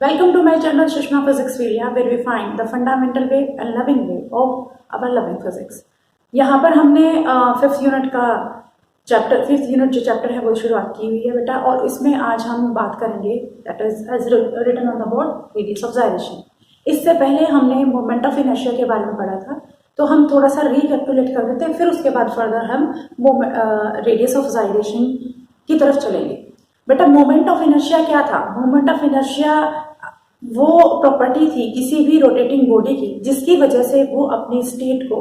Welcome to my channel Sushma Physics Video, where we find the fundamental way and loving way of our loving physics. यहाँ पर हमने fifth unit जो chapter है वो शुरुआत की हुई है बेटा, और इसमें आज हम बात करेंगे that is as written on the board radius of gyration. इससे पहले हमने मोमेंट ऑफ इनर्शिया के बारे में पढ़ा था, तो हम थोड़ा सा रिकैपिटुलेट कर देते हैं, फिर उसके बाद फर्दर हम रेडियस ऑफ जाइरेशन की तरफ चलेंगे। बेटा मोमेंट ऑफ इनर्शिया क्या था? मोमेंट ऑफ इनर्शिया वो प्रॉपर्टी थी किसी भी रोटेटिंग बॉडी की जिसकी वजह से वो अपनी स्टेट को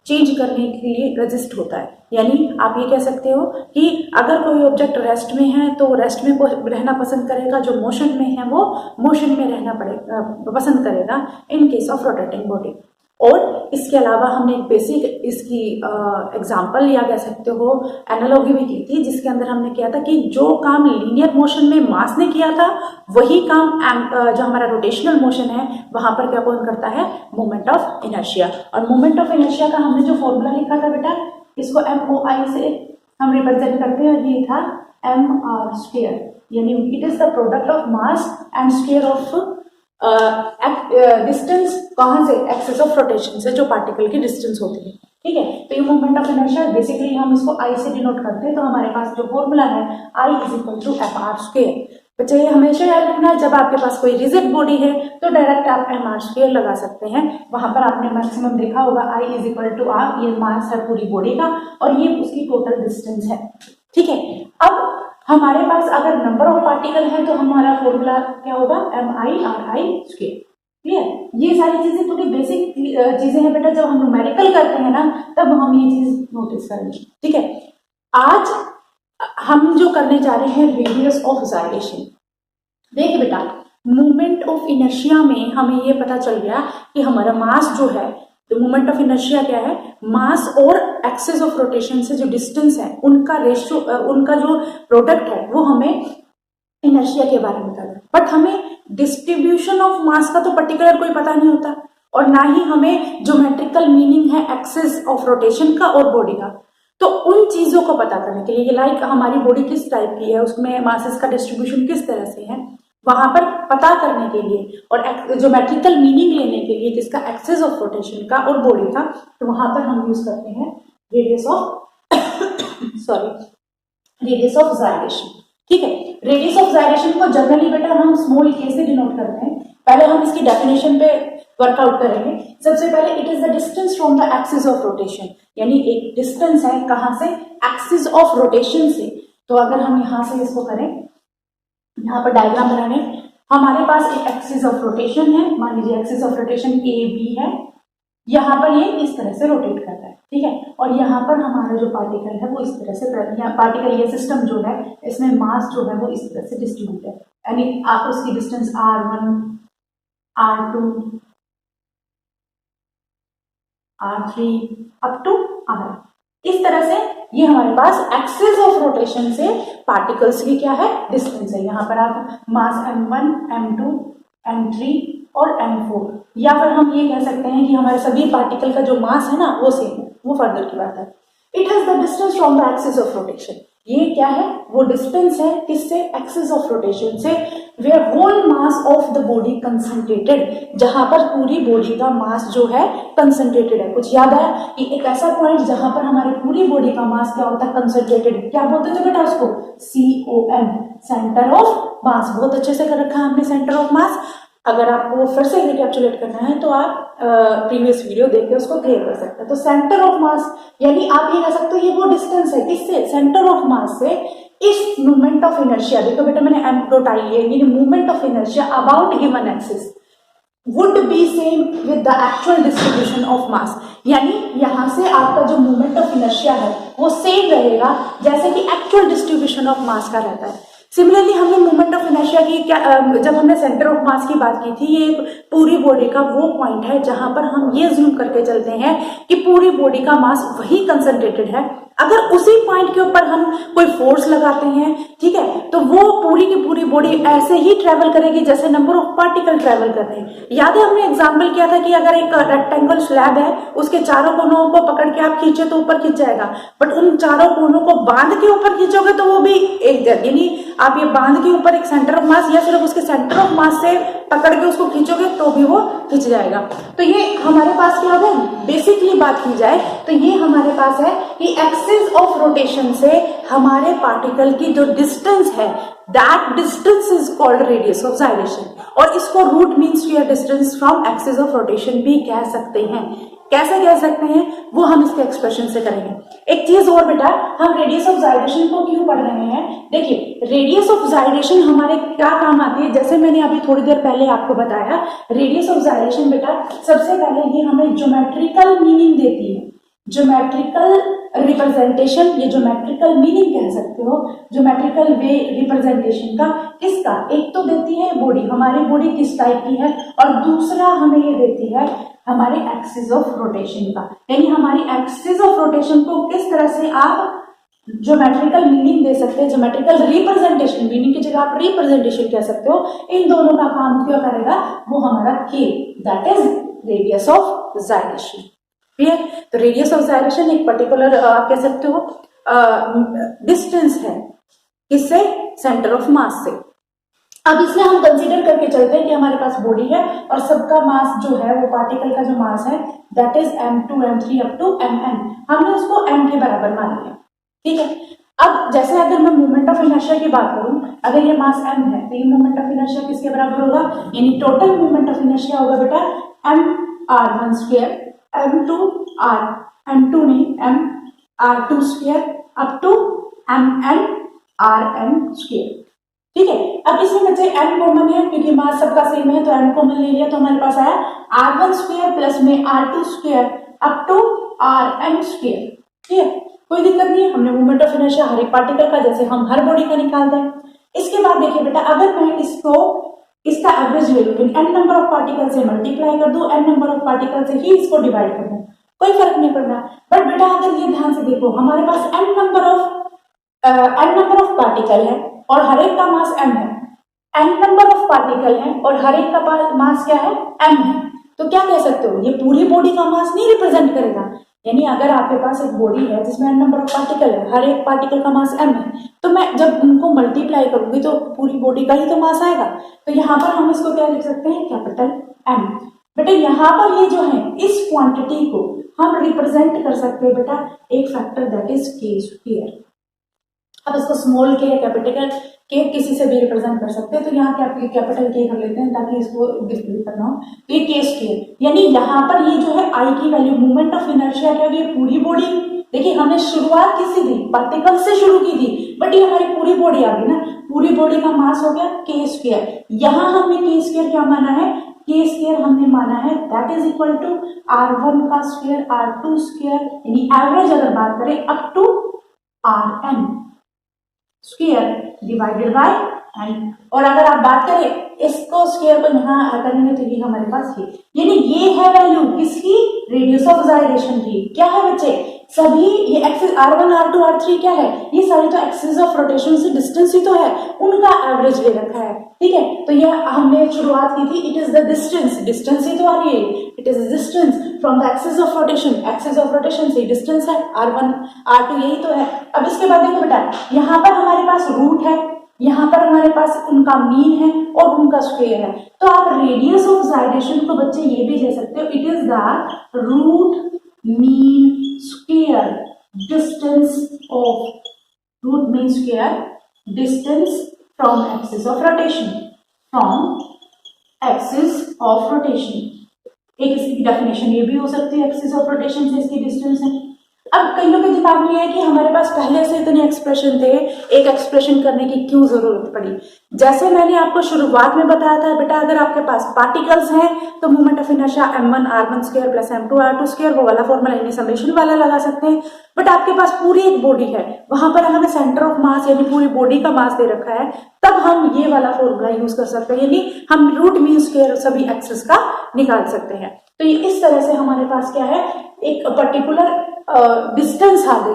चेंज करने के लिए रेजिस्ट होता है। यानी आप ये कह सकते हो कि अगर कोई ऑब्जेक्ट रेस्ट में है तो रेस्ट में रहना पसंद करेगा, जो मोशन में है वो मोशन में रहना पसंद करेगा in case of rotating body. और इसके अलावा हमने एक बेसिक इसकी एग्जांपल या कह सकते हो एनालॉजी भी की थी, जिसके अंदर हमने किया था कि जो काम लीनियर मोशन में मास ने किया था वही काम जो हमारा रोटेशनल मोशन है वहां पर क्या कौन करता है? Moment of inertia. और मोमेंट ऑफ इनर्शिया का हमने जो फॉर्मूला लिखा था बेटा, इसको MOI से हम रिप्रेजेंट करते हैं, ये था mr स्क्वायर, यानी it is the product of mass and square of distance. कहां से? एक्सिस ऑफ रोटेशन से, जो पार्टिकल की डिस्टेंस होती है। ठीक है, तो ये मोमेंट ऑफ इनर्शिया बेसिकली हम इसको I से डिनोट करते हैं, तो हमारे पास जो फॉर्मूला है I is equal to mr square. बच्चे ये हमेशा याद रखना है, जब आपके पास कोई रिजिड बॉडी है तो डायरेक्ट आप mr स्क्वायर लगा सकते हैं। वहां पर आपने मैक्सिमम देखा होगा I is equal to r, ये मास है पूरी बॉडी का और ये उसकी टोटल डिस्टेंस है। ठीक है, अब हमारे पास अगर नंबर ऑफ पार्टिकल है तो हमारा फॉर्मूला क्या होगा? MI/RI square. क्लियर? ये सारी चीजें थोड़ी बेसिक चीजें हैं बेटा, जब हम न्यूमेरिकल करते हैं ना तब हम ये चीज नोटिस करेंगे। ठीक है, आज हम जो करने जा रहे हैं रेडियस ऑफ जाइरेशन। देखिए बेटा, मूवमेंट ऑफ इनर्शिया में हमें ये पता चल गया कि हमारा मास जो है, तो मोमेंट ऑफ इनर्शिया क्या है? मास और एक्सिस ऑफ रोटेशन से जो डिस्टेंस है उनका रेशियो, उनका जो प्रोडक्ट है वो हमें इनर्शिया के बारे में बता रहा है। बट हमें डिस्ट्रीब्यूशन ऑफ मास का तो पर्टिकुलर कोई पता नहीं होता, और ना ही हमें ज्योमेट्रिकल मीनिंग है एक्सिस ऑफ रोटेशन का और बॉडी का। तो उन चीजों को पता करने के लिए, लाइक हमारी बॉडी किस टाइप की है, उसमें मासेस का डिस्ट्रीब्यूशन किस तरह से है, वहां पर पता करने के लिए और ज्योमेट्रिकल मीनिंग लेने के लिए जिसका एक्सिस ऑफ रोटेशन का और बॉडी का, तो वहां पर हम यूज करते हैं रेडियस ऑफ रेडियस ऑफ जाइरेशन। ठीक है, रेडियस ऑफ जाइरेशन को जनरली बेटा हम स्मॉल k से डिनोट करते हैं। पहले हम इसकी डेफिनेशन पे वर्कआउट करेंगे। सबसे पहले it is the distance from the axis of rotation, यानी एक डिस्टेंस है कहां से? एक्सिस ऑफ रोटेशन से। तो अगर हम यहां से इसको करें, यहाँ पर डायग्राम बनाने, हमारे पास एक एक्सिस ऑफ रोटेशन है, मान लीजिए एक्सिस ऑफ रोटेशन AB है, यहाँ पर ये इस तरह से रोटेट कर रहा है। ठीक है, और यहाँ पर हमारा जो पार्टिकल है वो इस तरह से, पार्टिकल ये सिस्टम जो है इसमें मास जो है वो इस तरह से डिस्ट्रीब्यूट है, यानी आप उसकी distance R1, R2, R3 up to R, इस तरह से ये हमारे पास एक्सिस ऑफ रोटेशन से पार्टिकल्स की क्या है? डिस्टेंस है। यहाँ पर आप मास M1, M2, M3 और M4, या फिर हम ये कह सकते हैं कि हमारे सभी पार्टिकल का जो मास है ना वो सेम है, वो फर्दर की बात है। It is the distance from the axis of rotation. ये क्या है? वो डिस्टेंस है किससे? एक्सिस ऑफ रोटेशन से, where whole mass of the body concentrated, जहां पर पूरी बॉडी का मास जो है कंसंट्रेटेड है। कुछ याद है कि एक ऐसा पॉइंट जहां पर हमारी पूरी बॉडी का मास क्या होता है? कंसंट्रेटेड। क्या बोलते थे बेटा उसको? COM, सेंटर ऑफ मास। बहुत अच्छे से कर रखा है हमने सेंटर ऑफ मास। अगर आपको फिर से रिकैप्चुलेट करना है तो आप प्रीवियस वीडियो देख के उसको क्लियर कर सकते हैं। तो सेंटर ऑफ मास, यानी आप ये कह सकते हो ये वो डिस्टेंस है किससे? सेंटर ऑफ मास से इस मूवमेंट ऑफ इनर्शिया। देखो बेटा मैंने M डॉट आई है, यानी movement of inertia about given axis would be same with the actual distribution of mass, यानी यहां से आपका जो मूवमेंट ऑफ इनर्शिया है वो सेम रहेगा जैसे कि एक्चुअल डिस्ट्रीब्यूशन ऑफ मास का रहता है। सिमिलरली हमने मूवमेंट ऑफ इनर्शिया की जब हमने सेंटर ऑफ मास की बात की थी, ये पूरी बॉडी का वो पॉइंट है जहां पर हम ये ज्यूम करके चलते हैं कि पूरी बॉडी का मास वही कंसंट्रेटेड है। अगर उसी पॉइंट के ऊपर हम कोई फोर्स लगाते हैं, ठीक है, तो वो पूरी की पूरी बॉडी ऐसे ही ट्रेवल करेगी जैसे नंबर ऑफ पार्टिकल ट्रेवल करते हैं। याद है हमने एग्जांपल किया था कि अगर एक रेक्टेंगल स्लैब है, उसके चारों कोनों को पकड़ के आप खींचे तो ऊपर खींच जाएगा, बट उन चारों कोनों को बांध के ऊपर खींचोगे तो वो भी एक, यानी आप ये बांध के ऊपर एक सेंटर ऑफ मास या सिर्फ उसके सेंटर ऑफ मास से पकड़ के उसको खींचोगे तो भी वो खींच जाएगा। तो ये हमारे पास क्या होगा, बेसिकली बात की जाए तो ये हमारे पास है कि एक्सिस ऑफ रोटेशन से हमारे पार्टिकल की जो डिस्टेंस है, that distance is called radius of gyration, और इसको root mean square distance from axis of rotation भी कह सकते हैं। कैसे कह सकते हैं वो हम इसके एक्सप्रेशन से करेंगे। एक चीज और बेटा, हम रेडियस ऑफ जाइरेशन को क्यों पढ़ रहे हैं, देखिए रेडियस ऑफ जाइरेशन हमारे क्या काम आती है, जैसे मैंने अभी थोड़ी देर पहले आपको बताया, रेडियस ऑफ जाइरेशन बेटा सबसे पहले ये हमें ज्योमेट्रिकल मीनिंग देती है, ज्योमेट्रिकल रिप्रेजेंटेशन, ये ज्योमेट्रिकल मीनिंग कह सकते हो, ज्योमेट्रिकल वे रिप्रेजेंटेशन का, किसका, एक तो देती है बॉडी, हमारी बॉडी किस टाइप की है, और दूसरा हमें ये देती है हमारे एक्सिस ऑफ रोटेशन का, यानी हमारी एक्सिस ऑफ रोटेशन को किस तरह से आप ज्योमेट्रिकल मीनिंग दे सकते हैं, ज्योमेट्रिकल रिप्रेजेंटेशन, मीनिंग की जगह आप रिप्रेजेंटेशन कह सकते हो। इन दोनों का काम क्या करेगा, वो हमारा के, that is radius of gyration. Clear? तो रेडियस ऑफ जाइरेशन एक पर्टिकुलर आप कह सकते हो डिस्टेंस है, किससे, सेंटर ऑफ मास से। अब इसमें हम कंसीडर करके चलते हैं कि हमारे पास बॉडी है और सबका मास जो है, वो पार्टिकल का जो मास है that is m2 m3 up to mn, हमने उसको m के बराबर मान लिया, ठीक है। अब जैसे अगर मैं मोमेंट ऑफ इनर्शिया की बात करूं, अगर ये मास m है तो ये मोमेंट ऑफ इनर्शिया किसके बराबर होगा, यानी टोटल मोमेंट ऑफ इनर्शिया होगा बेटा m r1 स्क्वायर m2 नहीं m r2 square up to mn rn square, ठीक है। अब इसमें बच्चे m कॉमन है क्योंकि मास सबका सेम है, तो m कॉमन ले लिया तो हमारे पास आया r1 स्क्वायर प्लस में r2 square up to rn square, ठीक है, कोई दिक्कत नहीं है। हमने मोमेंट ऑफ इनर्शिया हर एक पार्टिकल का, जैसे हम हर बॉडी का निकालते हैं। इसके बाद देखिए बेटा, अगर मैं इसको इसका एवरेज ले लूं, n नंबर ऑफ पार्टिकल से मल्टीप्लाई कर दूं, n नंबर ऑफ पार्टिकल से ही इसको डिवाइड कर दूं, कोई फर्क नहीं पड़ना। बट बेटा अगर ये ध्यान से देखो, हमारे पास n नंबर ऑफ पार्टिकल है और हर एक का मास m है, n नंबर ऑफ पार्टिकल है और हर एक का मास क्या है, m है, तो क्या कह सकते हो, ये पूरी बॉडी का मास नहीं रिप्रेजेंट करेगा। यानी अगर आपके पास एक बॉडी है जिसमें n नंबर ऑफ पार्टिकल है, हर एक पार्टिकल का मास m है, तो मैं जब उनको मल्टीप्लाई करूंगी तो पूरी बॉडी का ही तो मास आएगा। तो यहाँ पर हम इसको क्या लिख सकते हैं, कैपिटल M। बेटा यहाँ पर ये जो है, इस क्वांटिटी को हम रिप्रेजेंट कर सकते हैं बेटा एक factor that is k square. अब इसको स्मॉल के या कैपिटल के किसी से भी रिप्रेजेंट कर सकते हैं, तो यहाँ कैपिटल के कर लेते हैं ताकि इसको डिस्प्ले करना हो, तो ये के स्क्वायर, यानी यहाँ पर ये जो है आई की वैल्यू, मोमेंट ऑफ इनर्शिया क्या होगी, पूरी बॉडी, देखिए हमने शुरुआत किसी थी, पार्टिकल से शुरू की थी, बट ये हमारी पूरी बॉडी आ गई ना, पूरी बॉडी का मास हो गया के स्क्वायर। यहाँ हमने के स्क्वायर क्या माना है, के स्क्वायर हमने माना है that is equal to r1 का स्क्वायर r2 स्क्वायर, यानी एवरेज अगर बात करें up to rn square divided by n। और अगर आप बात करें इसको स्क्वायर को यहाँ करेंगे तो ये हमारे पास है, यानी ये है वैल्यू किसकी, रेडियस ऑफ जाइरेशन की। क्या है बच्चे, सभी ये एक्सिस r1 r2 r3 क्या है, ये सारी तो एक्सिस ऑफ रोटेशन से डिस्टेंस ही तो है, उनका एवरेज ले रखा है, ठीक है। तो ये हमने शुरुआत की थी, इट इज द डिस्टेंस ही तो आ रही है, it is distance from the axis of rotation, axis of rotation से डिस्टेंस है r1 r2, यही तो है। अब इसके बाद देखो बेटा, यहाँ पर हमारे पास रूट है, यहाँ पर हमारे पास उनका मीन है और उनका स्क्वायर है, तो आप रेडियस ऑफ जाइरेशन को बच्चे ये भी ले सकते हो, it is the root mean square distance of, root mean square distance from axis of rotation, from axis of rotation. एक इसकी डेफिनेशन ये भी हो सकती है, एक्सिस ऑफ रोटेशन से इसकी डिस्टेंस है। अब कईयों के दिमाग में है कि हमारे पास पहले से इतने एक्सप्रेशन थे, एक एक्सप्रेशन करने की क्यों जरूरत पड़ी। जैसे मैंने आपको शुरुआत में बताया था बेटा, अगर आपके पास पार्टिकल्स हैं तो moment of inertia m1 r1 square plus m2 r2 square, वो वाला फॉर्मूला यानी समेशन वाला लगा सकते हैं। बट आपके पास पूरी एक बॉडी है, वहां पर हमें सेंटर ऑफ मास यानी पूरी बॉडी का मास दे रखा है, तब हम ये वाला फॉर्मूला यूज कर सकते हैं, यानी हम रूट मीन स्क्वायर सभी एक्सिस का निकाल सकते हैं। तो ये इस तरह से हमारे पास क्या है, एक पर्टिकुलर डिस्टेंस आ गई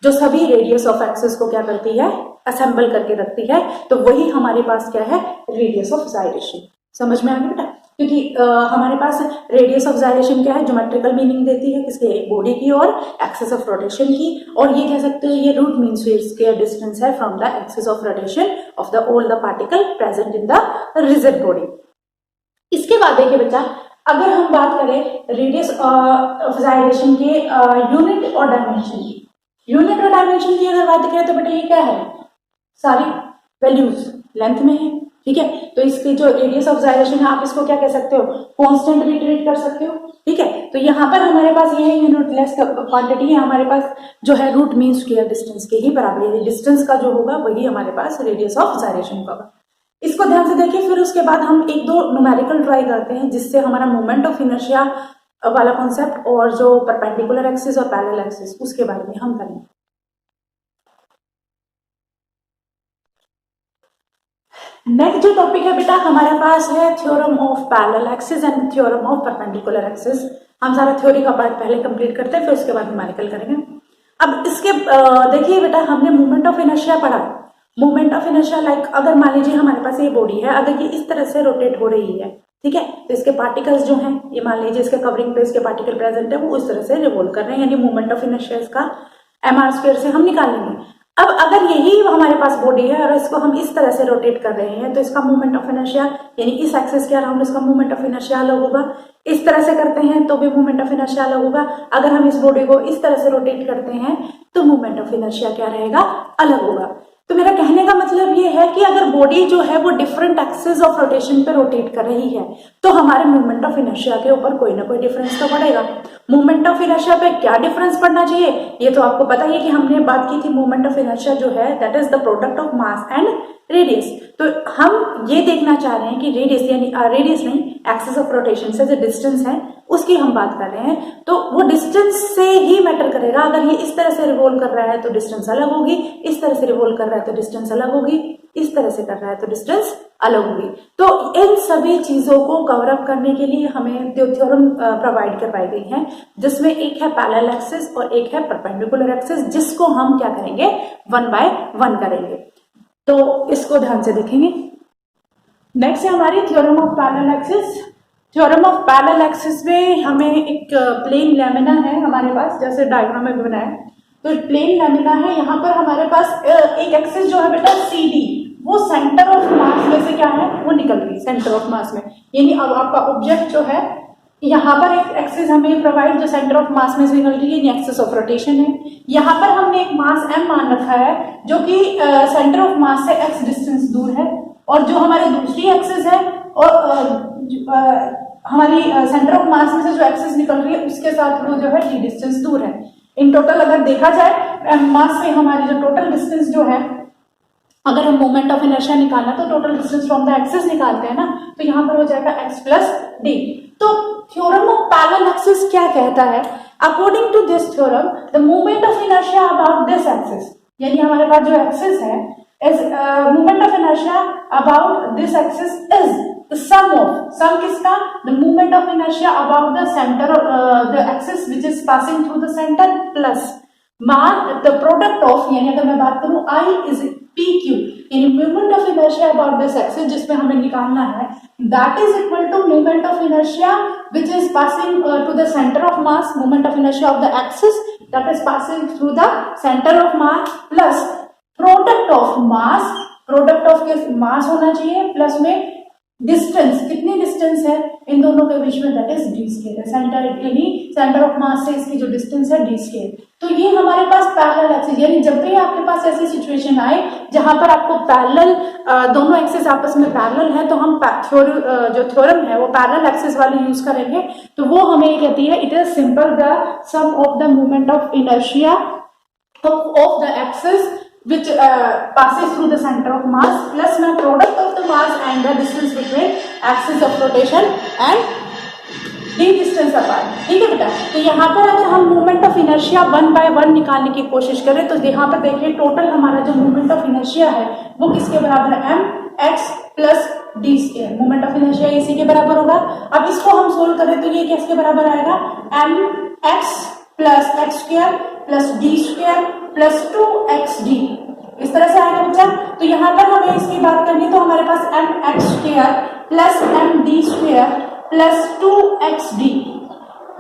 जो सभी रेडियस ऑफ एक्सिस को क्या करती है, असेंबल करके रखती है, तो वही हमारे पास क्या है, रेडियस ऑफ जाइरेशन। समझ में आ गया बेटा, क्योंकि हमारे पास रेडियस ऑफ जाइरेशन क्या है, ज्योमेट्रिकल मीनिंग देती है किसके, बॉडी की और एक्सिस ऑफ रोटेशन की, और ये कह सकते हैं ये रूट मीन स्क्वायर डिस्टेंस है from the axis of rotation of the all the particle present in the rigid body. इसके बाद देखिए बच्चा, अगर हम बात करें रेडियस ऑफ जाइरेशन के यूनिट और डायमेंशन की, यूनिट और डायमेंशन की अगर बात करें तो बेटा ये क्या है, सारी वैल्यूज लेंथ में है, ठीक है। तो इसकी जो रेडियस ऑफ जाइरेशन है आप इसको क्या कह सकते हो, कांस्टेंट भी ट्रीट कर सकते हो, ठीक है। तो यहाँ पर हमारे पास ये यूनिटलेस क्वांटिटी है, हमारे पास जो है रूट मीन स्क्वायर डिस्टेंस के ही बराबर है, डिस्टेंस का जो होगा वही हमारे पास रेडियस ऑफ जाइरेशन का होगा। इसको ध्यान से देखिए। फिर उसके बाद हम एक दो न्यूमेरिकल ट्राई करते हैं जिससे हमारा मोमेंट ऑफ इनर्शिया वाला कॉन्सेप्ट और जो परपेंडिकुलर एक्सिस और पैरेलल एक्सिस उसके बारे में हम करेंगे। नेक्स्ट जो टॉपिक है बेटा हमारे पास है theorem of parallel axis and theorem of perpendicular axis. हम सारा थ्योरी का पार्ट पहले कंप्लीट करते हैं, फिर उसके बाद न्यूमेरिकल करेंगे। अब इसके देखिए बेटा, हमने मोमेंट ऑफ इनर्शिया पढ़ा। मोमेंट ऑफ इनर्शिया लाइक अगर मान लीजिए हमारे पास ये बॉडी है, अगर ये इस तरह से रोटेट हो रही है, ठीक है, तो इसके पार्टिकल्स जो हैं, ये मान लीजिए इसके कवरिंग पे इसके पार्टिकल प्रेजेंट है, वो इस तरह से रिवॉल्व कर रहे हैं, यानी मोमेंट ऑफ इनर्शिया इसका mr² से हम निकालेंगे। अब अगर यही हमारे पास बॉडी है और इसको हम इस तरह से रोटेट कर रहे हैं तो इसका मोमेंट ऑफ इनर्शिया यानी इस एक्सिस के अराउंड इसका मोमेंट ऑफ इनर्शिया अलग होगा। इस तरह से करते हैं तो भी मोमेंट ऑफ इनर्शिया अलग होगा। अगर हम इस बॉडी को इस तरह से रोटेट करते हैं तो मोमेंट ऑफ इनर्शिया क्या रहेगा, अलग होगा। तो मेरा कहने का मतलब ये है कि अगर बॉडी जो है वो डिफरेंट एक्सिस ऑफ रोटेशन पे रोटेट कर रही है तो हमारे मोमेंट ऑफ इनर्शिया के ऊपर कोई ना कोई डिफरेंस तो पड़ेगा। मोमेंट ऑफ इनर्शिया पे क्या डिफरेंस पड़ना चाहिए, ये तो आपको पता ही है कि हमने बात की थी। मोमेंट ऑफ इनर्शिया जो है that is the product of mass and radius. तो हम ये देखना चाह रहे हैं कि रेडियस यानी रेडियस नहीं, एक्सिस ऑफ रोटेशन से जो डिस्टेंस है उसकी हम बात कर रहे हैं, तो वो डिस्टेंस से ही मैटर करेगा। अगर ये इस तरह से रिवॉल्व कर रहा है तो डिस्टेंस अलग होगी, इस तरह से रिवॉल्व कर रहा है तो डिस्टेंस अलग होगी, इस तरह से कर रहा है तो डिस्टेंस अलग होगी। तो इन सभी चीजों को कवर अप करने के लिए हमें जो थ्योरम प्रोवाइड करवाई गई है, जिसमें एक है पैरेलल एक्सिस और एक है परपेंडिकुलर एक्सिस, जिसको हम क्या करेंगे, 1 बाय 1 करेंगे। तो इसको ध्यान से देखेंगे। नेक्स्ट है हमारी theorem of parallel axis. Theorem of parallel axis में हमें एक प्लेन लैमिना है हमारे पास, जैसे डायग्राम में भी बनाया, तो प्लेन लैमिना है। यहाँ पर हमारे पास एक एक्सिस जो है बेटा CD, वो सेंटर ऑफ मास में से क्या है, वो निकल रही है सेंटर ऑफ मास में, यानी अब आपका ऑब्जेक्ट जो है यहाँ पर एक एक्सिस हमें प्रोवाइड जो सेंटर ऑफ मास में से निकल रही है, एक्सिस ऑफ रोटेशन है। यहाँ पर हमने एक मास m मान रखा है जो कि सेंटर ऑफ मास से x डिस्टेंस दूर है, और जो हमारी दूसरी एक्सिस है और हमारी सेंटर ऑफ मास में से जो एक्सिस निकल रही है उसके साथ वो जो है d डिस्टेंस दूर है। इन टोटल अगर देखा जाए मास से हमारी जो टोटल डिस्टेंस जो है, अगर हम मोमेंट ऑफ इनर्शिया निकालना तो total distance from the axis निकालते हैं ना, तो यहाँ पर हो जाएगा x प्लस d। तो थ्योरम ऑफ पैरेलल एक्सिस क्या कहता है, according to this theorem the moment of inertia about this axis, यानी हमारे पास जो एक्सिस है is moment of inertia about this axis is the sum of, sum किसका, the moment of inertia about the centre the axis which is passing through the centre plus the product of, यानी अगर मैं बात करूं I is PQ, यानी moment of inertia about this axis जिसमें हमें निकालना है, that is equal to moment of inertia which is passing to the centre of mass, moment of inertia of the axis that is passing through the centre of mass plus product of mass, product of के mass होना चाहिए plus में distance, कितनी distance है इन दोनों के बीच में, that is d square, centre यानी सेंटर ऑफ मास से इसकी जो डिस्टेंस है d स्क्वायर। तो ये हमारे पास पैरेलल एक्सिस, यानी जब भी आपके पास ऐसी सिचुएशन आए जहां पर आपको पैरेलल दोनों एक्सिस आपस में पैरेलल है, तो हम जो थ्योरम है वो पैरेलल एक्सिस वाली यूज करेंगे। तो वो हमें ये कहती है, it is simple the sum of the moment of inertia of the axis which passes through the center of mass plus my product of the mass and the distance between axis of rotation and d distance apart। ठीक है बेटा, तो यहाँ पर अगर हम moment of inertia 1 bye 1 निकालने की कोशिश करें तो यहाँ पर देखिए टोटल हमारा जो मोमेंट ऑफ इनर्शिया है वो किसके बराबर है, mx plus d square. Moment of inertia इसी के बराबर होगा। अब इसको हम सोल्व करें तो ये किसके बराबर आएगा, mx plus x square plus D square plus 2xd, इस तरह से आएगा बच्चा। तो यहाँ पर हमें इसकी बात करनी तो हमारे पास mx square plus md square plus 2xd।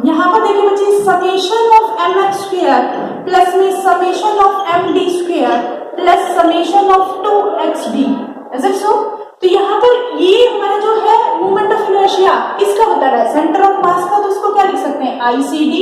यहाँ पर देखिए बच्चे summation of mx square plus में summation of md square plus summation of 2xd, is it so. तो यहाँ पर ये हमारा जो है moment of inertia centre of mass का, तो उसको क्या लिख सकते हैं ICD,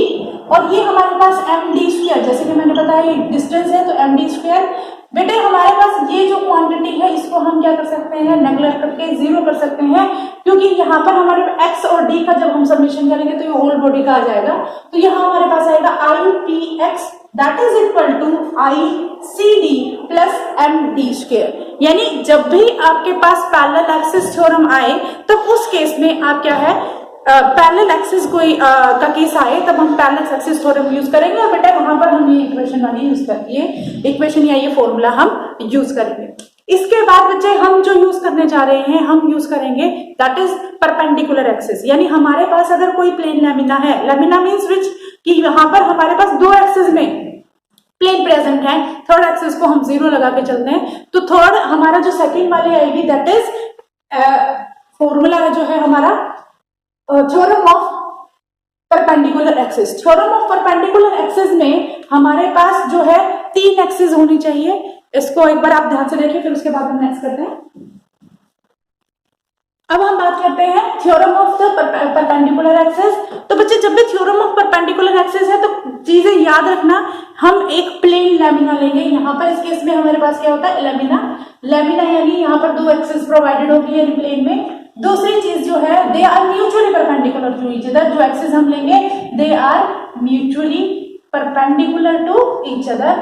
और ये हमारे पास MD स्क्वायर, जैसे कि मैंने बताया डिस्टेंस है तो MD स्क्वायर। बेटे हमारे पास ये जो क्वांटिटी है इसको हम क्या कर सकते हैं, नेगलेक्ट करके 0 कर सकते हैं, क्योंकि यहाँ पर हमारे x और d का जब हम समेशन करेंगे तो ये होल बॉडी का आ जाएगा, तो यहाँ हमारे पास आएगा IPX that is equal to ICD plus MD square. यानी जब भी आपके पास पैरेलल एक्सिस थ्योरम आए तब उस केस में आप क्या है, पैरेलल एक्सिस कोई का केस आए तब हम पैरेलल एक्सिस थ्योरम यूज करेंगे, और बेटा वहां पर हम ये इक्वेशन वाली यूज करेंगे, ये इक्वेशन या ये फॉर्मूला हम यूज करेंगे। इसके बाद बच्चे हम जो यूज करने जा रहे हैं, हम यूज करेंगे दैट इज परपेंडिकुलर एक्सिस। यानी हमारे पास अगर कोई प्लेन लैमिना है, लैमिना मींस विच, कि यहाँ पर हमारे पास दो एक्सिस में प्लेन प्रेजेंट है, थर्ड एक्सिस को हम 0 लगा के चलते हैं, तो थर्ड हमारा जो सेकंड वाली आएगी दैट इज फॉर्मूला जो है हमारा theorem of perpendicular axis. Theorem of perpendicular axis में हमारे पास जो है 3 एक्सिस होनी चाहिए। इसको एक बार आप ध्यान से देखिए, फिर उसके बाद हम नेक्स्ट करते हैं। अब हम बात करते हैं theorem of the perpendicular axis. तो बच्चे जब भी थ्योरम ऑफ परपेंडिकुलर एक्सिस है तो चीजें याद रखना, हम एक प्लेन लैमिना लेंगे। यहाँ पर इस केस में हमारे पास क्या होता है, लैमिना यानी यहाँ पर 2 एक्सिस प्रोवाइडेड होगी यानी प्लेन में। दूसरी चीज जो है, they are mutually perpendicular to each other. जो एक्सिस हम लेंगे they are mutually perpendicular to each other,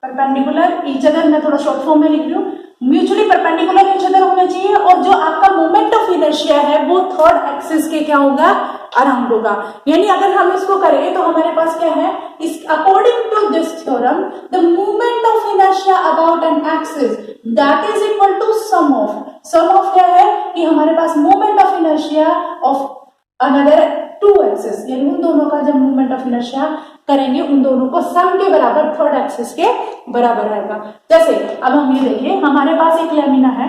perpendicular each other, मैं थोड़ा शॉर्ट फॉर्म में लिख रही हूँ, म्यूचुअली परपेंडिकुलर ईच अदर होना चाहिए। और जो आपका मोमेंट ऑफ इनर्शिया है वो थर्ड एक्सिस के क्या होगा, अराउंड होगा। यानी अगर हम इसको करें तो हमारे पास क्या है, इस according to this theorem the moment of inertia about an axis that is equal to sum of क्या है कि हमारे पास moment of inertia of another 2 axis, यानी उन दोनों का जब मोमेंट ऑफ इनर्शिया करेंगे उन दोनों को सम के बराबर थर्ड एक्सिस के बराबर रहेगा। जैसे अब हम ये देखिए, हमारे पास एक लैमिना है,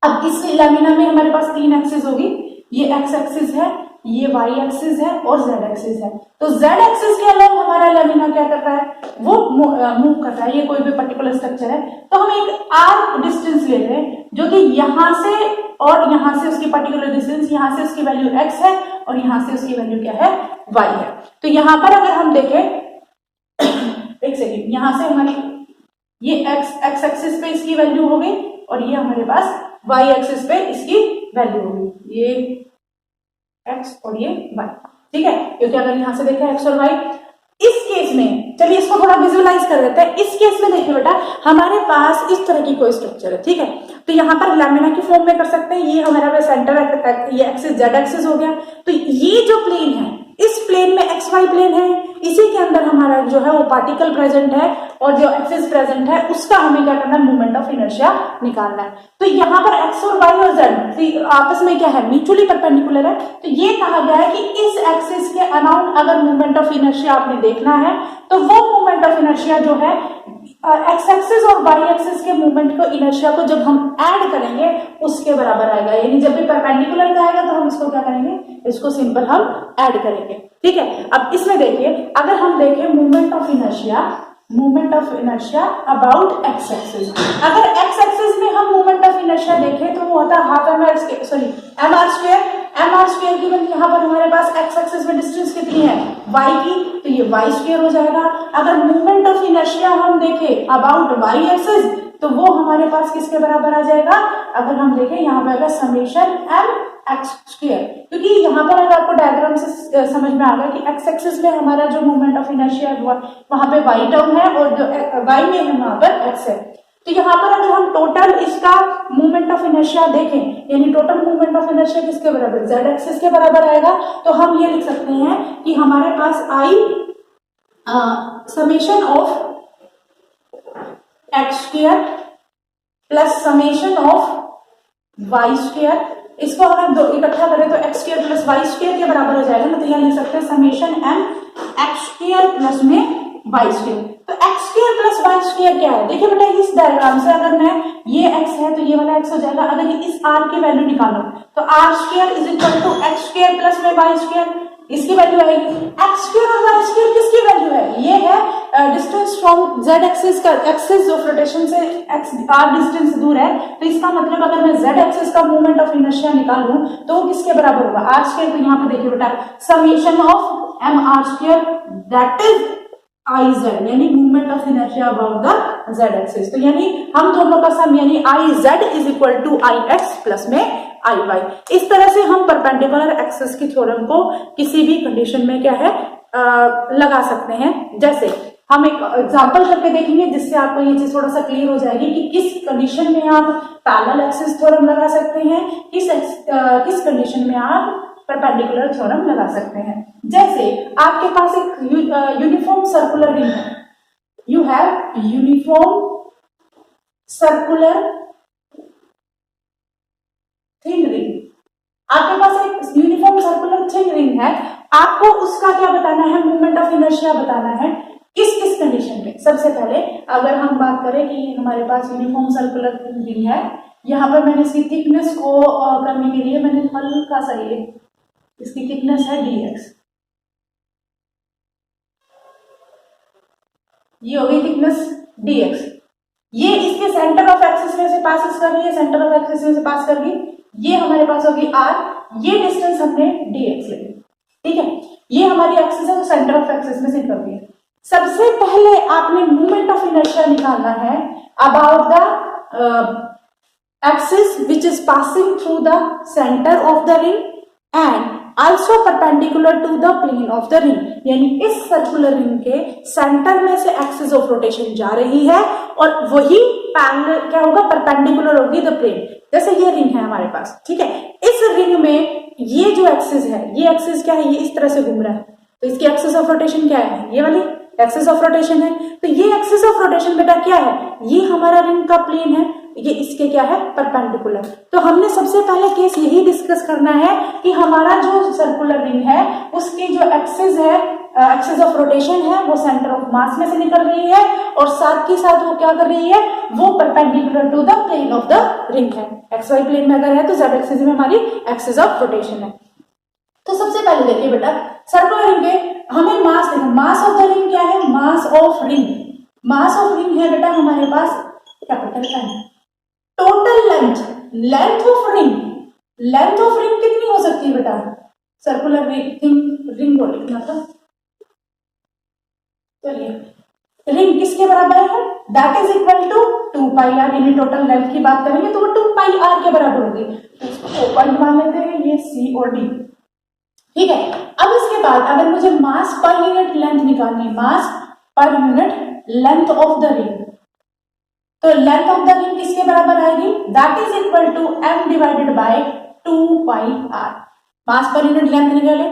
अब इस लैमिना में हमारे पास 3 एक्सिस होगी, ये एक्स एक्सिस है, ये वाई एक्सिस है और जेड एक्सिस है। तो जेड एक्सिस के अलावा हमारा लैमिना क्या कर रहा है, वो मूव कर रहा है, ये कोई भी पर्टिकुलर स्ट्रक्चर है। तो हम एक आर डिस्टेंस ले रहे हैं जो कि यहां से और यहां से उसकी पर्टिकुलर डिस्टेंस, यहां से उसकी वैल्यू x है और यहां से उसकी वैल्यू क्या है, y है। तो यहां पर अगर हम देखें एक सेकेंड, यहां से हमारी ये x एक्सिस पे इसकी वैल्यू हो गई और ये हमारे पास y एक्सिस पे इसकी वैल्यू हो गई, ये x और ये y, ठीक है। क्योंकि अगर यहां से देखें x और y, इस केस में चलिए इसको थोड़ा विजुअलाइज कर देते हैं। इस केस में देखिए बेटा, हमारे पास इस तरह की कोई स्ट्रक्चर है, ठीक है। तो यहाँ पर लैमिना की फॉर्म में कर सकते हैं, ये हमारा सेंटर, ये एक्सिस जेड एक्सिस हो गया। तो ये जो प्लेन है, इस प्लेन में एक्स वाई प्लेन है, इसी के अंदर हमारा जो है वो पार्टिकल प्रेजेंट है और जो एक्सिस प्रेजेंट है उसका हमें क्या करना है, मोमेंट ऑफ इनर्शिया निकालना है। तो यहाँ पर एक्स और वाई और जेड आपस में क्या है, म्यूचुअली परपेंडिकुलर है। तो ये कहा गया है कि इस एक्सिस के अराउंड अगर मोमेंट ऑफ इनर्शिया आपने देखना है तो वो मोमेंट ऑफ इनर्शिया जो है एक्स एक्सिस और वाई एक्सिस के मूवमेंट को, इनर्शिया को जब हम ऐड करेंगे उसके बराबर आएगा। यानी जब भी परपेंडिकुलर का आएगा तो हम इसको क्या करेंगे, इसको सिंपल हम ऐड करेंगे, ठीक है। अब इसमें देखिए, अगर हम देखें moment of inertia about x axis, अगर एक्स एक्सिस में हम मोमेंट ऑफ इनर्शिया देखें तो वो होता है हाफ एम आर स्क्वायर की। यहाँ पर हमारे पास एक्स एक्सिस में डिस्टेंस कितनी है, वाई की, तो ये वाई स्क्वायर हो जाएगा। अगर मोमेंट ऑफ इनर्शिया हम देखें अबाउट वाई एक्सिस तो वो हमारे पास किसके बराबर आ जाएगा, अगर हम देखें यहाँ पे आएगा समेशन एम एक्स स्क्वायर। क्योंकि यहाँ पर अगर आपको डायग्राम से समझ में आ गया कि एक्स एक्सिस में हमारा जो मोमेंट ऑफ इनर्शिया है वहां पे वाई टर्म है और जो वाई में है वहां पर एक्स है। तो यहाँ पर अगर हम टोटल इसका मोमेंट ऑफ इनर्शिया देखें, यानी टोटल मोमेंट ऑफ इनर्शिया किसके बराबर, जेड एक्सिस के बराबर आएगा। तो हम ये लिख सकते हैं कि हमारे पास I summation of X square plus summation of Y square, इसको अगर दो इकट्ठा करें तो x square plus Y square के बराबर हो जाएगा ना। तो यहाँ लिख सकते हैं summation m x square plus में वाई स्क्वायर। तो x square plus Y square क्या है, देखिए बेटा इस डायग्राम से अगर मैं ये एक्स है तो ये वाला एक्स हो जाएगा। अगर इस आर की वैल्यू निकालो तो r square is equal to x square plus में वाई स्क्वायर। इसकी वैल्यू आएगी। एक्स स्क्वायर और वाई स्क्वायर किसकी वैल्यू है? ये है डिस्टेंस फ्रॉम जेड एक्सिस का, एक्सिस ऑफ रोटेशन से एक्स आर डिस्टेंस दूर है, तो इसका मतलब अगर मैं जेड एक्सिस का मोमेंट ऑफ इनर्शिया निकालूं तो वो किसके बराबर होगा? R square. तो यहाँ पे देखिए बेटा, summation of m are square that is I Z, यानी movement of inertia about the Z axis. तो यानी हम दोनों का सम यानी I Z is equal to I x plus में आई वाई। इस तरह से हम परपेंडिकुलर एक्सिस की थ्योरम को किसी भी कंडीशन में क्या है लगा सकते हैं। जैसे हम एक एग्जांपल करके देखेंगे जिससे आपको ये चीज थोड़ा सा क्लियर हो जाएगी कि किस कंडीशन में आप पैरेलल एक्सिस थ्योरम लगा सकते हैं, किस कंडीशन में आप परपेंडिकुलर थ्योरम लगा सकते हैं। जैसे आपके पास एक यूनिफॉर्म सर्कुलर रिंग है, you have uniform circular thin ring, आपके पास एक यूनिफॉर्म सर्कुलर थिन रिंग है, आपको उसका क्या बताना है? मोमेंट ऑफ इनर्शिया बताना है। किस किस कंडीशन में? सबसे पहले अगर हम बात करें कि हमारे पास यूनिफॉर्म सर्कुलर थिन रिंग है, यहाँ पर मैंने इसकी थिकनेस को करने के लिए मैंने हल्का सा इसकी थिकनेस है dx, ये हो गई थिकनेस dx। ये इसके सेंटर ऑफ एक्सिस में से पास कर रही है, सेंटर ऑफ एक्सिस में से पास कर गई, ये हमारे पास होगी r, ये डिस्टेंस हमने dx ले ली, ठीक है। ये हमारी एक्सिस है तो सेंटर ऑफ एक्सिस में से कर रही है। सबसे पहले आपने मोमेंट ऑफ इनर्शिया निकालना है about the axis which is passing through the centre of the ring and also perpendicular to the plane of the ring, यानी इस सर्कुलर रिंग के सेंटर में से एक्सिस ऑफ रोटेशन जा रही है और वही पैरेलल क्या होगा? परपेंडिकुलर होगी द प्लेन। जैसे ये रिंग है हमारे पास, ठीक है, इस रिंग में ये जो एक्सिस है, ये एक्सिस क्या है? ये इस तरह से घूम रहा है, तो इसकी एक्सिस ऑफ रोटेशन क्या है? ये वाली एक्सिस ऑफ रोटेशन है। तो ये एक्सिस ऑफ रोटेशन बेटा क्या है? ये हमारा रिंग का प्लेन है, ये इसके क्या है? परपेंडिकुलर। तो हमने सबसे पहले केस यही डिस्कस करना है कि हमारा जो सर्कुलर रिंग है उसकी जो एक्सिस है, एक्सिस ऑफ रोटेशन है, वो सेंटर ऑफ मास में से निकल रही है और साथ ही साथ वो क्या कर रही है? वो perpendicular to the plane of the ring है। एक्स वाई प्लेन में अगर है तो जेड एक्सिस में हमारी एक्सिस ऑफ रोटेशन है। तो सबसे पहले देखिए बेटा, सर्कुलर रिंग के हमें मास देखो, मास ऑफ द रिंग क्या है? Mass of ring, mass of ring है बेटा हमारे पास capital N. Total length, length of ring, length of ring कितनी हो सकती है बेटा? सर्कुलर रिंग को लिखना था, चलिए रिंग किसके बराबर है? That is equal to 2 pi r, यानी टोटल लेंथ की बात करेंगे तो वो 2 पाई आर के बराबर होगी। तो इसको ओपन मान लेते हैं, ये सी और डी, ठीक है। अब इसके बाद अगर मुझे मास पर यूनिट लेंथ निकालनी है, मास पर unit length of the ring, तो लेंथ ऑफ द रिंग किसके बराबर आएगी? That is equal to m divided by 2 pi R. Mass पर यूनिट लेंथ निकाले।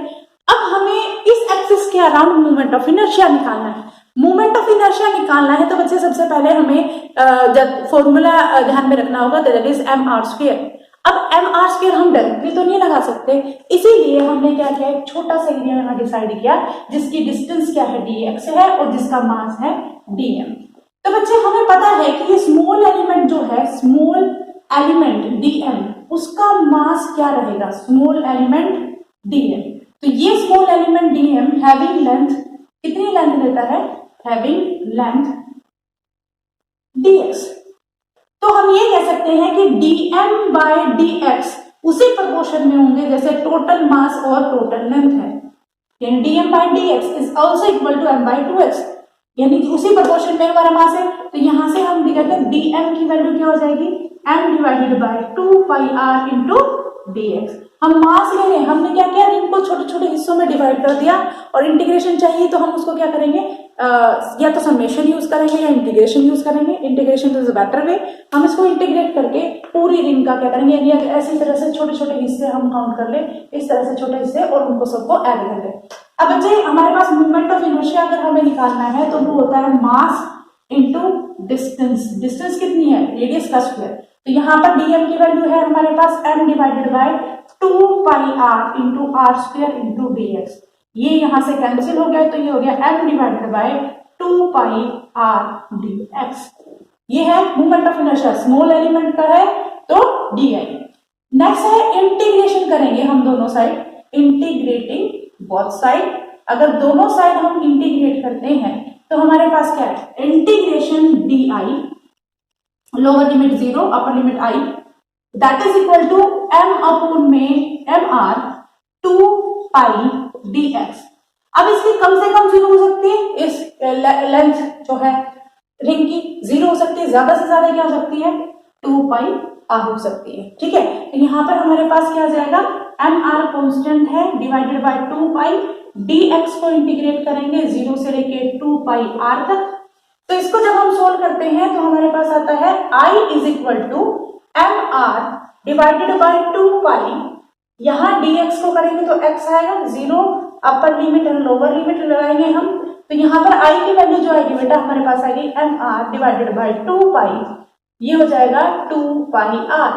अब हमें इस एक्सिस के अराउंड मोमेंट ऑफ इनर्शिया निकालना है। मोमेंट ऑफ इनर्शिया निकालना है तो बच्चे सबसे पहले हमें फॉर्मूला ध्यान में रखना होगा, that is m are square. अब एम आर स्क्वायर हम डायरेक्टली तो नहीं लगा सकते, इसीलिए हमने क्या किया? एक छोटा सा एरिया यहाँ डिसाइड किया जिसकी डिस्टेंस क्या है? dx है और जिसका मास है dm। तो बच्चे हमें पता है कि ये स्मॉल एलिमेंट जो है, स्मॉल एलिमेंट dm, उसका मास क्या रहेगा? Small element dm। तो ये small element dm having length, कितनी लेंथ देता है? Having length dx। तो हम ये कह सकते हैं कि dm बाय dx उसी प्रोपोर्शन में होंगे जैसे टोटल मास और टोटल लेंथ है, यानी dm by dx is also equal to m by 2x, यानी कि उसी प्रोपोर्शन में हमारा मास है। तो यहां से हम कहते हैं dm की वैल्यू क्या हो जाएगी? m divided by 2 pi r into dx। हम मास ले रहे हैं, हमने क्या किया? रिंग को छोटे छोटे हिस्सों में डिवाइड कर दिया और इंटीग्रेशन चाहिए तो हम उसको क्या करेंगे? या तो समेशन यूज करेंगे या इंटीग्रेशन यूज करेंगे। Integration is better way. हम इसको इंटीग्रेट करके पूरी रिंग का क्या करेंगे? यानी ऐसी तरह से छोटे छोटे हिस्से हम काउंट कर ले, इस तरह से छोटे हिस्से, और उनको सबको ऐड कर ले। अब बच्चे हमारे पास मूवमेंट ऑफ इनर्शिया अगर हमें निकालना है तो वो होता है मास इंटू डिस्टेंस। डिस्टेंस कितनी है? रेडियस का स्क्वायर। तो यहाँ पर dm की वैल्यू है हमारे पास m divided by 2 pi r into r square into dx। ये यहाँ से कैंसिल हो गया तो ये हो गया m divided by 2 pi r dx। ये है movement of inertia, small element का है तो di। नेक्स्ट है इंटीग्रेशन करेंगे हम दोनों साइड, इंटीग्रेटिंग बोथ साइड। अगर दोनों साइड हम इंटीग्रेट करते हैं तो हमारे पास क्या है, integration d I, lower limit 0 upper limit i, that is equal to m upon में एम आर 2 पाई dx। अब इसकी कम से कम 0 हो सकती है, इस लेंथ जो है रिंग की 0 हो सकती है, ज्यादा से ज्यादा क्या हो सकती है 2 पाई आर हो सकती है। ठीक है, तो यहाँ पर हमारे पास क्या आ जाएगा, एम आर कॉन्स्टेंट है डिवाइडेड बाय 2 पाई, dx को इंटीग्रेट करेंगे 0 से लेके 2 पाई आर तक। तो इसको जब हम सोल्व करते हैं तो हमारे पास आता है i is equal to m r divided by 2 pi, यहाँ dx को करेंगे तो x आएगा 0, अपर लिमिट और लोअर लिमिट लगाएंगे हम, तो यहाँ पर i की वैल्यू जो आएगी बेटा हमारे पास आएगी एम आर डिवाइडेड बाय 2 पाई, ये हो जाएगा 2 पाई आर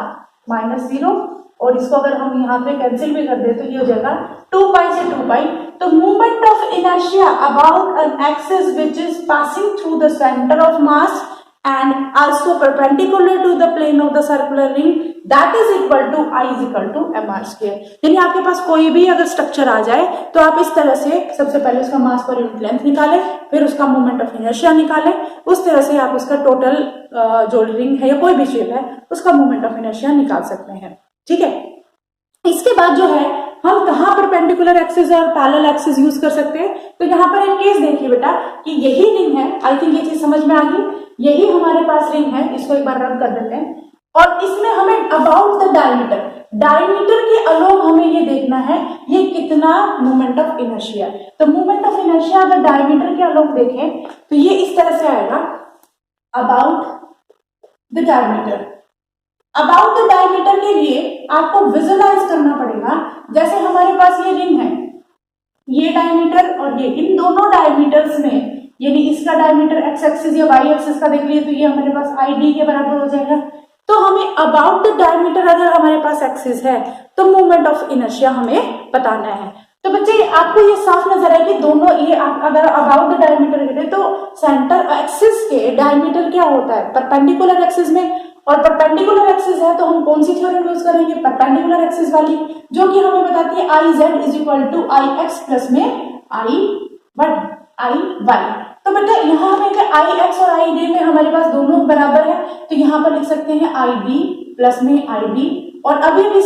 माइनस 0, और इसको अगर हम यहाँ पे कैंसिल भी कर दे तो ये हो जाएगा 2 पाई से 2 पाई। तो movement of inertia about an axis which is passing through the centre of mass and also perpendicular to the plane of the circular ring, that is equal to I is equal to mr square। यानी आपके पास कोई भी अगर structure आ जाए तो आप इस तरह से सबसे पहले उसका मास पर यूनिट लेंथ निकालें, फिर उसका मोमेंट ऑफ इनर्शिया निकालें, उस तरह से आप उसका टोटल जो रिंग है या कोई भी शेप है उसका मोमेंट ऑफ इनर्शिया निकाल सकते हैं। ठीक है, इसके बाद जो है हम कहाँ परपेंडिकुलर एक्सिस और पैरेलल एक्सिस यूज कर सकते हैं, तो यहाँ पर एक केस देखिए बेटा कि यही रिंग है, आई थिंक ये चीज समझ में आ गई, यही हमारे पास रिंग है, इसको एक बार रब कर देते हैं, और इसमें हमें अबाउट द डायमीटर, डायमीटर के अलोंग हमें ये देखना है ये कितना मोमेंट ऑफ इनर्शिया है। तो मोमेंट ऑफ इनर्शिया अगर डायमीटर के अलोंग देखें तो ये इस तरह से आएगा, about the diameter. About the diameter के लिए आपको विजुअलाइज करना पड़ेगा, जैसे हमारे पास ये रिंग है, ये डायमीटर और ये, इन दोनों डायमीटर्स में यानी इसका डायमीटर एक्स एक्सिस या वाई एक्सिस का देख लिए तो ये हमारे पास आई डी के बराबर हो जाएगा। तो हमें अबाउट द डायमीटर अगर हमारे पास एक्सिस है तो मोमेंट ऑफ इनर्शिया हमें बताना है। तो बच्चे आपको ये साफ नजर है कि दोनों ये अगर अबाउट द डायमीटर कहते हैं तो सेंटर एक्सिस के डायमीटर क्या होता है परपेंडिकुलर एक्सिस में, और परपेंडिकुलर एक्सिस है तो हम कौन सी थ्योरम यूज करेंगे, परपेंडिकुलर एक्सिस वाली, जो कि हमें बताती है I Z is equal to I x plus में आई वाई। तो बेटा यहाँ हमें आई एक्स और आई डी में हमारे पास दोनों बराबर है, तो यहाँ पर लिख सकते हैं आई डी प्लस में आई डी, और अभी अभी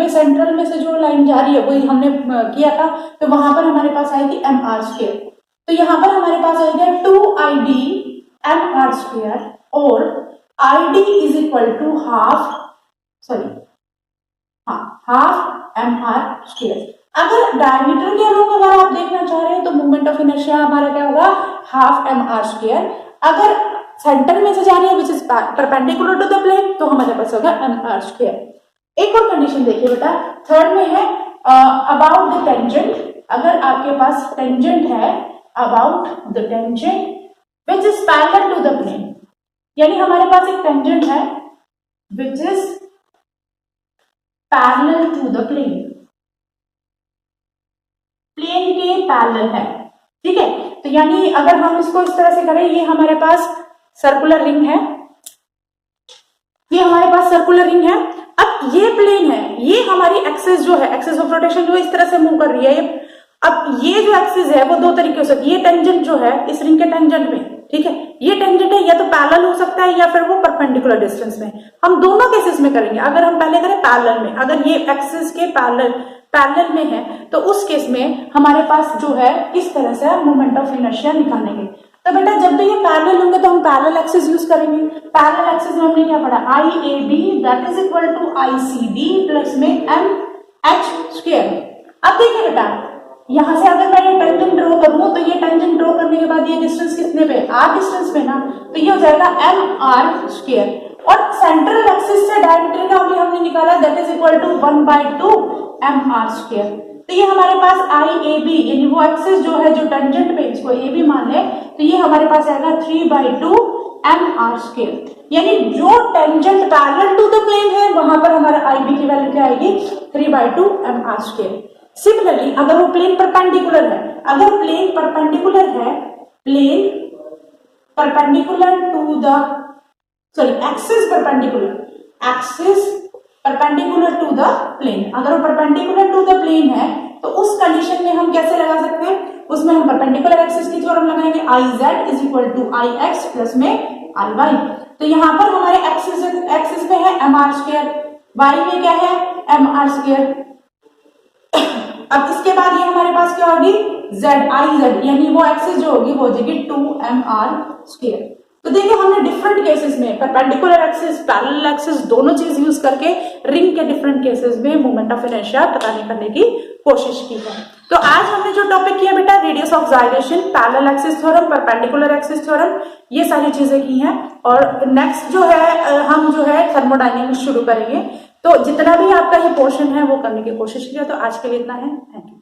सेंट्रल में से जो लाइन जा रही है वही हमने किया था, तो वहां पर हमारे पास आएगी एम आर स्क्वायर। तो यहाँ पर हमारे पास आएगा 2 I D M are square, और I D is equal to half M R square. अगर डायमीटर के अलोंग अगर आप देखना चाह रहे हैं तो मोमेंट ऑफ इनर्शिया हमारा क्या होगा, हाफ एम आर स्क्वायर। अगर सेंटर में से जा रही है which is perpendicular to the plane तो हमारे पास होगा एम आर स्क्वायर। एक और कंडीशन देखिए बेटा, थर्ड में है अबाउट द टेंजेंट। अगर आपके पास टेंजेंट है, about the tangent which is parallel to the plane, यानी हमारे पास एक टेंजेंट है which is parallel to the plane, plane के पैरेलल है। ठीक है, तो यानी अगर हम इसको इस तरह से करें, ये हमारे पास सर्कुलर रिंग है, ये हमारे पास सर्कुलर रिंग है, अब ये प्लेन है, ये हमारी एक्सिस जो है, एक्सिस ऑफ रोटेशन जो इस तरह से मूव कर रही है। अब ये जो एक्सिस है वो दो तरीके से, ये टेंजेंट जो है इस रिंग के टेंजेंट में, ठीक है, ये टेंजेंट है या तो पैरेलल हो सकता है या फिर वो परपेंडिकुलर डिस्टेंस में, हम दोनों केसेस में करेंगे। अगर हम पहले करें पैरेलल में, अगर ये एक्सिस के पैरेलल में है तो उस केस में हमारे पास जो है इस तरह से मोमेंट ऑफ इनर्शिया निकालेंगे। तो बेटा जब भी ये पैरेलल होंगे तो हम पैरेलल एक्सिस यूज करेंगे। पैरेलल एक्सिस में हमने क्या पढ़ा, I A B that is equal to I C D plus में एम एच स्क्वायर। अब देखिए बेटा यहां से अगर मैं ये टेंजेंट ड्रॉ करूं तो ये टेंजेंट ड्रॉ करने के बाद ये डिस्टेंस कितने पे, आर डिस्टेंस पे ना, तो ये हो जाएगा एम आर स्क्वायर, और सेंट्रल एक्सिस से डायमीटर का हमने निकाला that is equal to 1/2 m are square. तो ये हमारे पास आई ए बी यानी वो एक्सिस जो है जो टेंजेंट पे, इसको ए बी मान ले, तो ये हमारे पास आएगा 3/2 एम आर स्क्वायर, यानी जो tangent parallel to the plane है वहां पर हमारा आई बी की वैल्यू क्या आएगी 3/2 एम आर स्क्वायर। सिमिलरली अगर वो प्लेन परपेंडिकुलर है, अगर प्लेन परपेंडिकुलर है, plane perpendicular to the axis perpendicular to the plane, अगर वो परपेंडिकुलर टू द प्लेन है तो उस कंडीशन में हम कैसे लगा सकते हैं, उसमें हम परपेंडिकुलर एक्सिस की थ्योरम लगाएंगे, I Z is equal to I x plus में आई वाई। तो यहाँ पर हमारे एक्सिस में है एम आर स्क्वायर, वाई में क्या है एम आर स्क्वायर। अब इसके बाद ये हमारे पास क्या होगी जेड आई जेड, यानी वो एक्सिस जो होगी वो हो जाएगी 2mr स्क्वायर। तो देखिए हमने डिफरेंट केसेस में परपेंडिकुलर एक्सिस पैरेलल एक्सिस दोनों चीज यूज करके रिंग के डिफरेंट केसेस में मोमेंट ऑफ इनर्शिया पता करने की कोशिश की है। तो आज हमने जो टॉपिक किया बेटा radius of gyration, parallel axis theorem, perpendicular axis theorem, ये सारी चीजें की हैं। और नेक्स्ट जो है हम जो है थर्मोडायनेमिक्स शुरू करेंगे। तो जितना भी आपका ये पोर्शन है वो करने की कोशिश किया। तो आज के लिए इतना है, थैंक यू।